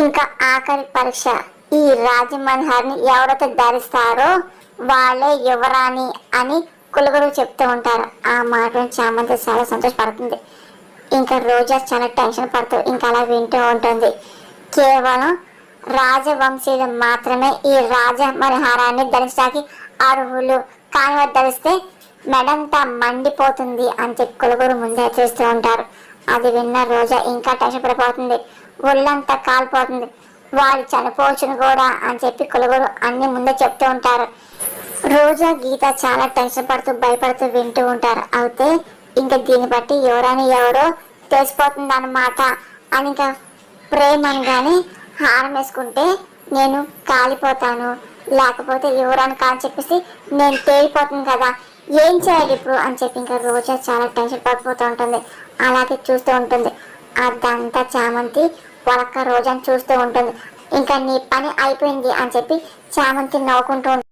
ఇంకా ఆఖరి పరీక్ష. ఈ రాజమల్హార్ని ఎవరైతే ధరిస్తారో వాళ్ళే యువరాణి అని కులుగురు చెప్తూ ఉంటారు. ఆ మాటను చామంతి చాలా సంతోషపడుతుంది. ఇంకా రోజా చాలా టెన్షన్ పడుతూ ఇంకా అలా వింటూ ఉంటుంది. కేవలం రాజవంశీయులు మాత్రమే ఈ రాజమల్హారాన్ని ధరించడానికి అర్హులు, కాని వారు ధరిస్తే మెడంతా మండిపోతుంది అని చెప్పి కులుగురు ముందే హెచ్చరిస్తూ ఉంటారు. అది విన్న రోజా ఇంకా టెన్షన్ పడిపోతుంది. ఒళ్ళంతా కాలిపోతుంది. వాళ్ళు చనిపోవచ్చును కూడా అని చెప్పి కులుగురు అన్ని ముందే చెప్తూ ఉంటారు. రోజా గీత చాలా టెన్షన్ పడుతూ భయపడుతూ వింటూ ఉంటారు. అయితే ఇంకా దీన్ని బట్టి ఎవరని ఎవరో తెలిసిపోతుంది అన్నమాట అని ఇంకా ప్రేమగానే హారం వేసుకుంటే నేను కాలిపోతాను, లేకపోతే ఎవరని కాని చెప్పేసి నేను తేలిపోతుంది కదా, ఏం చేయాలి ఇప్పుడు అని చెప్పి ఇంకా రోజా చాలా టెన్షన్ పడిపోతూ ఉంటుంది. అలాగే చూస్తూ ఉంటుంది. అదంతా చామంతి వాళ్ళక్క రోజాని చూస్తూ ఉంటుంది. ఇంకా నీ పని అయిపోయింది అని చెప్పి చామంతి నవ్వుకుంటూ ఉంటుంది.